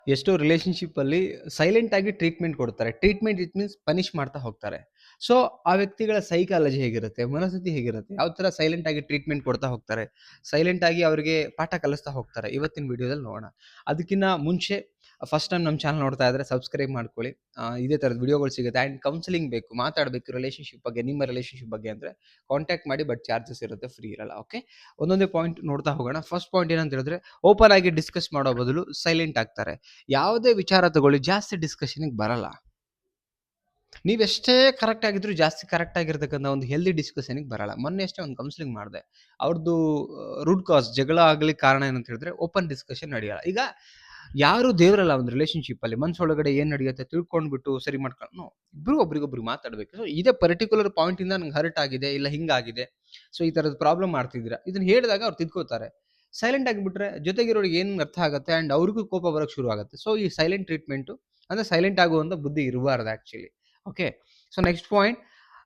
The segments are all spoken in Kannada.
ಎಷ್ಟೋ ರಿಲೇಶನ್‌ಶಿಪ್ಪಲ್ಲಿ ಸೈಲೆಂಟ್ ಆಗಿ ಟ್ರೀಟ್ಮೆಂಟ್ ಕೊಡ್ತಾರೆ. ಟ್ರೀಟ್ಮೆಂಟ್ ಇಟ್ ಮೀನ್ಸ್ ಪನಿಷ್ ಮಾಡ್ತಾ ಹೋಗ್ತಾರೆ. ಸೊ, ಆ ವ್ಯಕ್ತಿಗಳ ಸೈಕಾಲಜಿ ಹೇಗಿರುತ್ತೆ? ಮನಸ್ಥಿತಿ ಹೇಗಿರುತ್ತೆ? ಯಾವ ಥರ ಸೈಲೆಂಟ್ ಆಗಿ ಟ್ರೀಟ್ಮೆಂಟ್ ಕೊಡ್ತಾ ಹೋಗ್ತಾರೆ? ಸೈಲೆಂಟ್ ಆಗಿ ಅವರಿಗೆ ಪಾಠ ಕಲಿಸ್ತಾ ಹೋಗ್ತಾರೆ? ಇವತ್ತಿನ ವಿಡಿಯೋದಲ್ಲಿ ನೋಡೋಣ. ಅದಕ್ಕಿಂತ ಮುಂಚೆ ಫಸ್ಟ್ ಟೈಮ್ ನಮ್ಮ ಚಾನಲ್ ನೋಡ್ತಾ ಇದ್ರೆ ಸಬ್ಸ್ಕ್ರೈಬ್ ಮಾಡ್ಕೊಳ್ಳಿ. ಇದೇ ಥರದ ವಿಡಿಯೋಗಳು ಸಿಗುತ್ತೆ. ಆ್ಯಂಡ್ ಕೌನ್ಸೆಲಿಂಗ್ ಬೇಕು, ಮಾತಾಡಬೇಕು ರಿಲೇಶನ್‌ಶಿಪ್ ಬಗ್ಗೆ, ನಿಮ್ಮ ರಿಲೇಶನ್‌ಶಿಪ್ ಬಗ್ಗೆ ಅಂದರೆ ಕಾಂಟ್ಯಾಕ್ಟ್ ಮಾಡಿ. ಬಟ್ ಚಾರ್ಜಸ್ ಇರುತ್ತೆ, ಫ್ರೀ ಇರಲ್ಲ. ಓಕೆ. ಒಂದೊಂದೇ ಪಾಯಿಂಟ್ ನೋಡ್ತಾ ಹೋಗೋಣ. ಫಸ್ಟ್ ಪಾಯಿಂಟ್ ಏನಂತ ಹೇಳಿದ್ರೆ, ಓಪನ್ ಆಗಿ ಡಿಸ್ಕಸ್ ಮಾಡೋ ಬದಲು ಸೈಲೆಂಟ್ ಆಗ್ತಾರೆ. ಯಾವುದೇ ವಿಚಾರ ತಗೊಳ್ಳಿ, ಜಾಸ್ತಿ ಡಿಸ್ಕಷನ್‌ಗೆ ಬರಲ್ಲ. ನೀವೆಷ್ಟೇ ಕರೆಕ್ಟ್ ಆಗಿದ್ರು ಜಾಸ್ತಿ ಕರೆಕ್ಟ್ ಆಗಿರ್ತಕ್ಕಂಥ ಒಂದು ಹೆಲ್ದಿ ಡಿಸ್ಕಷನ್‌ಗೆ ಬರಲ್ಲ. ಮೊನ್ನೆ ಅಷ್ಟೇ ಒಂದು ಕೌನ್ಸೆಲಿಂಗ್ ಮಾಡಿದೆ. ಅವ್ರದ್ದು ರೂಟ್ ಕಾಸ್ ಜಗಳ ಆಗ್ಲಿಕ್ಕೆ ಕಾರಣ ಏನಂತ ಹೇಳಿದ್ರೆ ಓಪನ್ ಡಿಸ್ಕಷನ್ ನಡೆಯಲ್ಲ. ಈಗ ಯಾರು ದೇವರಲ್ಲ ಒಂದು ರಿಲೇಶನ್‌ಶಿಪ್ಪಲ್ಲಿ. ಮನಸೊಳಗಡೆ ಏನು ನಡೆಯುತ್ತೆ ತಿಳ್ಕೊಂಡ್ಬಿಟ್ಟು ಸರಿ ಮಾಡ್ಕೊಂಡು ಇಬ್ರು ಒಬ್ರಿಗೊಬ್ರು ಮಾತಾಡ್ಬೇಕು. ಸೊ ಇದೇ ಪರ್ಟಿಕ್ಯುಲರ್ ಪಾಯಿಂಟಿಂದ ನಂಗೆ ಹರ್ಟ್ ಆಗಿದೆ, ಇಲ್ಲ ಹಿಂಗಾಗಿದೆ. ಸೊ ಈ ಥರದ ಪ್ರಾಬ್ಲಮ್ ಮಾಡ್ತಿದ್ದೀರಾ. ಇದನ್ನ ಹೇಳಿದಾಗ ಅವ್ರು ತಿದ್ಕೋತಾರೆ. ಸೈಲೆಂಟ್ ಆಗಿಬಿಟ್ರೆ ಜೊತೆಗಿರೋರಿಗೆ ಏನು ಅರ್ಥ ಆಗುತ್ತೆ ಆ್ಯಂಡ್ ಅವ್ರಿಗೂ ಕೋಪ ಬರೋಕ್ಕೆ ಶುರು ಆಗುತ್ತೆ. ಸೊ ಈ ಸೈಲೆಂಟ್ ಟ್ರೀಟ್ಮೆಂಟು ಅಂದ್ರೆ ಸೈಲೆಂಟ್ ಆಗುವಂಥ ಬುದ್ಧಿ ಇರಬಾರ್ದು actually. Okay. So next point,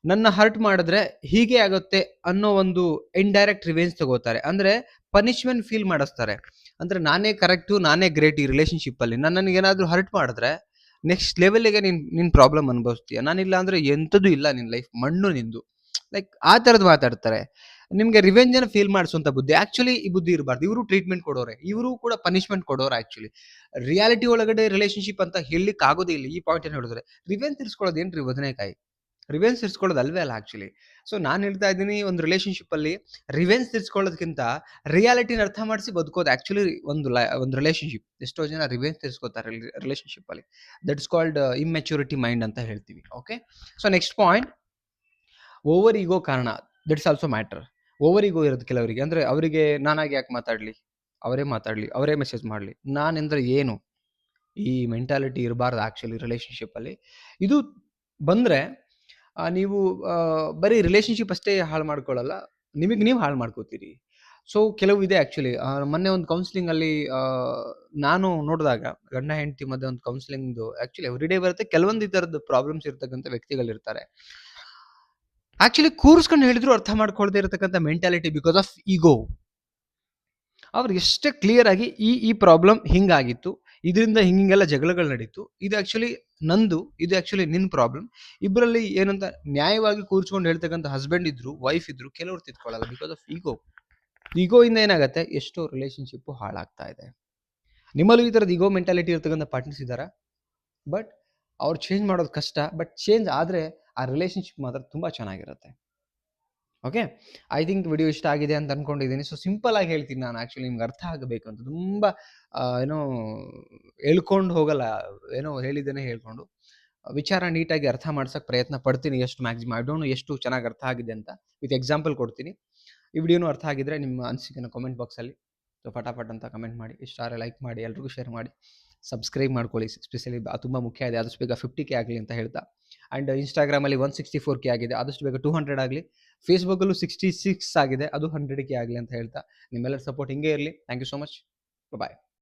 ನನ್ನ ಹರ್ಟ್ ಮಾಡಿದ್ರೆ ಹೀಗೆ ಆಗುತ್ತೆ ಅನ್ನೋ ಒಂದು ಇಂಡೈರೆಕ್ಟ್ ರಿವೆಂಜ್ ತಗೋತಾರೆ. ಅಂದ್ರೆ ಪನಿಷ್ಮೆಂಟ್ ಫೀಲ್ ಮಾಡಿಸ್ತಾರೆ. ಅಂದ್ರೆ ನಾನೇ ಕರೆಕ್ಟು, ನಾನೇ ಗ್ರೇಟ್ ಈ ರಿಲೇಶನ್‌ಶಿಪ್ಪಲ್ಲಿ. ನನಗೇನಾದ್ರೂ ಹರ್ಟ್ ಮಾಡಿದ್ರೆ ನೆಕ್ಸ್ಟ್ ಲೆವೆಲ್‌ಗೆ ನೀನು ಪ್ರಾಬ್ಲಮ್ ಅನುಭವಿಸ್ತೀಯ. ನಾನಿಲ್ಲ ಅಂದ್ರೆ ಎಂಥದ್ದು ಇಲ್ಲ ನಿನ್ನ ಲೈಫ್, ಮಣ್ಣು ನಿಂದು. ಲೈಕ್ ಆ ಥರದ್ದು ಮಾತಾಡ್ತಾರೆ. ನಿಮಗೆ ರಿವೆಂಜನ್ನು ಫೀಲ್ ಮಾಡಿಸುವಂಥ ಬುದ್ಧಿ. ಆ್ಯಕ್ಚುಲಿ ಈ ಬುದ್ಧಿ ಇರಬಾರ್ದು. ಇವರು ಟ್ರೀಟ್ಮೆಂಟ್ ಕೊಡೋರೆ. ಇವರು ಕೂಡ ಪನಿಷ್ಮೆಂಟ್ ಕೊಡೋರು ಆ್ಯಕ್ಚುಲಿ. ರಿಯಾಲಿಟಿ ಒಳಗಡೆ ರಿಲೇಶನ್‌ಶಿಪ್ ಅಂತ ಹೇಳಲಿಕ್ಕೆ ಆಗೋದೇ ಇಲ್ಲ. ಈ ಪಾಯಿಂಟ್ ಏನು ಹೇಳಿದ್ರೆ ರಿವೆಂಜ್ ತೀರಿಸ್ಕೊಳ್ಳೋದು ಏನ್ರಿ ಬದನೆಕಾಯಿ? ರಿವೆಂಜ್ ತೀರಿಸ್ಕೊಳ್ಳೋದು ಅಲ್ವೇ ಅಲ್ಲ ಆ್ಯಕ್ಚುಲಿ. ಸೊ ನಾನು ಹೇಳ್ತಾ ಇದ್ದೀನಿ, ಒಂದು ರಿಲೇಶನ್‌ಶಿಪ್ಪಲ್ಲಿ ರಿವೆಂಜ್ ತೀರಿಸ್ಕೊಳ್ಳೋದಕ್ಕಿಂತ ರಿಯಾಲಿಟಿನ ಅರ್ಥ ಮಾಡಿಸಿ ಬದುಕೋದು ಆ್ಯಕ್ಚುಲಿ ಒಂದು ರಿಲೇಶನ್‌ಶಿಪ್. ಎಷ್ಟೋ ಜನ ರಿವೆಂಜ್ ತೀರಿಸ್ಕೋತಾರೆ ರಿಲೇಶನ್‌ಶಿಪ್ಪಲ್ಲಿ. That is called immaturity mind ಅಂತ ಹೇಳ್ತೀವಿ. Okay. So next point, over ego ಕಾರಣ. That is also matter. Over ego ಇರುತ್ತೆ ಕೆಲವರಿಗೆ. ಅಂದ್ರೆ ಅವರಿಗೆ ನಾನಾಗಿ ಯಾಕೆ ಮಾತಾಡಲಿ, ಅವರೇ ಮಾತಾಡಲಿ, ಅವರೇ ಮೆಸೇಜ್ ಮಾಡಲಿ, ನಾನೆಂದ್ರೆ ಏನು, ಈ ಮೆಂಟಾಲಿಟಿ ಇರಬಾರ್ದು ಆ್ಯಕ್ಚುಲಿ ರಿಲೇಶನ್‌ಶಿಪ್ಪಲ್ಲಿ. ಇದು ಬಂದರೆ ನೀವು ಬರೀ ರಿಲೇಶನ್‌ಶಿಪ್ ಅಷ್ಟೇ ಹಾಳು ಮಾಡ್ಕೊಳ್ಳಲ್ಲ, ನಿಮಗೆ ನೀವು ಹಾಳು ಮಾಡ್ಕೋತೀರಿ. ಸೊ ಕೆಲವು ಇದೆ ಆ್ಯಕ್ಚುಲಿ. ಮೊನ್ನೆ ಒಂದು ಕೌನ್ಸಿಲಿಂಗಲ್ಲಿ ನಾನು ನೋಡಿದಾಗ ಗಂಡ ಹೆಂಡತಿ ಮಧ್ಯೆ ಒಂದು ಕೌನ್ಸಿಲಿಂಗ್‌ದು ಆ್ಯಕ್ಚುಲಿ ಎವ್ರಿ ಡೇ ಬರುತ್ತೆ. ಕೆಲವೊಂದು ಈ ಥರದ್ದು ಪ್ರಾಬ್ಲಮ್ಸ್ ಇರ್ತಕ್ಕಂಥ ವ್ಯಕ್ತಿಗಳಿರ್ತಾರೆ. ಆ್ಯಕ್ಚುಲಿ ಕೂರಿಸ್ಕೊಂಡು ಹೇಳಿದ್ರು ಅರ್ಥ ಮಾಡ್ಕೊಳ್ದೇ ಇರತಕ್ಕಂಥ ಮೆಂಟಾಲಿಟಿ ಬಿಕಾಸ್ ಆಫ್ ಈಗೋ. ಅವ್ರು ಎಷ್ಟೇ ಕ್ಲಿಯರ್ ಆಗಿ ಈ ಪ್ರಾಬ್ಲಮ್ ಹಿಂಗಾಗಿತ್ತು, ಇದರಿಂದ ಹಿಂಗೆಲ್ಲ ಜಗಳಗಳು ನಡೀತು, ಇದು ಆ್ಯಕ್ಚುಲಿ ನಂದು, ಇದು ಆ್ಯಕ್ಚುಲಿ ನಿನ್ನ ಪ್ರಾಬ್ಲಮ್. ಇಬ್ಬರಲ್ಲಿ ಏನಂತ ನ್ಯಾಯವಾಗಿ ಕೂರಿಸ್ಕೊಂಡು ಹೇಳ್ತಕ್ಕಂಥ ಹಸ್ಬೆಂಡ್ ಇದ್ರು, ವೈಫ್ ಇದ್ರು, ಕೆಲವರು ತಿದ್ಕೊಳ್ಳಲ್ಲ ಬಿಕಾಸ್ ಆಫ್ ಈಗೋ. ಈಗೋಯಿಂದ ಏನಾಗುತ್ತೆ, ಎಷ್ಟೋ ರಿಲೇಶನ್‌ಶಿಪ್ಪು ಹಾಳಾಗ್ತಾ ಇದೆ. ನಿಮ್ಮಲ್ಲೂ ಈ ಥರದ್ದು ಈಗೋ ಮೆಂಟಾಲಿಟಿ ಇರ್ತಕ್ಕಂಥ ಪಾರ್ಟ್ನರ್ಸ್ ಇದ್ದಾರಾ? ಬಟ್ ಅವ್ರು ಚೇಂಜ್ ಮಾಡೋದು ಕಷ್ಟ. ಬಟ್ ಚೇಂಜ್ ಆದರೆ ಆ ರಿಲೇಶನ್‌ಶಿಪ್ ಮಾತ್ರ ತುಂಬ ಚೆನ್ನಾಗಿರುತ್ತೆ. ಓಕೆ. ಐ ಥಿಂಕ್ ವಿಡಿಯೋ ಇಷ್ಟ ಆಗಿದೆ ಅಂತ ಅನ್ಕೊಂಡಿದ್ದೀನಿ. ಸೊ ಸಿಂಪಲ್ ಆಗಿ ಹೇಳ್ತೀನಿ ನಾನು. ಆ್ಯಕ್ಚುಲಿ ನಿಮ್ಗೆ ಅರ್ಥ ಆಗಬೇಕು ಅಂತ ತುಂಬ ಏನೋ ಎಳ್ಕೊಂಡು ಹೋಗಲ್ಲ. ಏನೋ ಹೇಳಿದ್ದೇನೆ ಹೇಳ್ಕೊಂಡು ವಿಚಾರ ನೀಟಾಗಿ ಅರ್ಥ ಮಾಡ್ಸೋಕ್ಕೆ ಪ್ರಯತ್ನ ಪಡ್ತೀನಿ ಎಷ್ಟು ಮ್ಯಾಕ್ಸಿಮಮ್. ಐ ಡೋಂಟ್ ನೋ ಎಷ್ಟು ಚೆನ್ನಾಗಿ ಅರ್ಥ ಆಗಿದೆ ಅಂತ. ವಿತ್ ಎಕ್ಸಾಂಪಲ್ ಕೊಡ್ತೀನಿ. ಈ ವಿಡಿಯೋನು ಅರ್ಥ ಆಗಿದ್ರೆ ನಿಮ್ಮ ಅನಿಸಿಕೆನ ಕಾಮೆಂಟ್ ಬಾಕ್ಸಲ್ಲಿ ಫಟಾಫಟ್ ಅಂತ ಕಮೆಂಟ್ ಮಾಡಿ. ಇಷ್ಟ ಆದರೆ ಲೈಕ್ ಮಾಡಿ, ಎಲ್ರಿಗೂ ಶೇರ್ ಮಾಡಿ, ಸಬ್ಸ್ಕ್ರೈಬ್ ಮಾಡ್ಕೊಳ್ಳಿ. ಎಸ್ಪೆಷಲಿ ತುಂಬ ಮುಖ್ಯ ಇದೆ. ಆದಷ್ಟು ಬೇಗ 50K ಆಗಲಿ ಅಂತ ಹೇಳ್ತಾ. ಆ್ಯಂಡ್ ಇನ್ಸ್ಟಾಗ್ರಾಮಲ್ಲಿ 164K ಆಗಿದೆ, ಆದಷ್ಟು ಬೇಗ 200 ಆಗಲಿ. ಫೇಸ್ಬುಕ್ಕಲ್ಲೂ 66 ಆಗಿದೆ, ಅದು 100K ಆಗಲಿ ಅಂತ ಹೇಳ್ತಾ ನಿಮ್ಮೆಲ್ಲರ ಸಪೋರ್ಟ್ ಹಿಂಗೆ ಇರಲಿ. Thank you so much. Bye.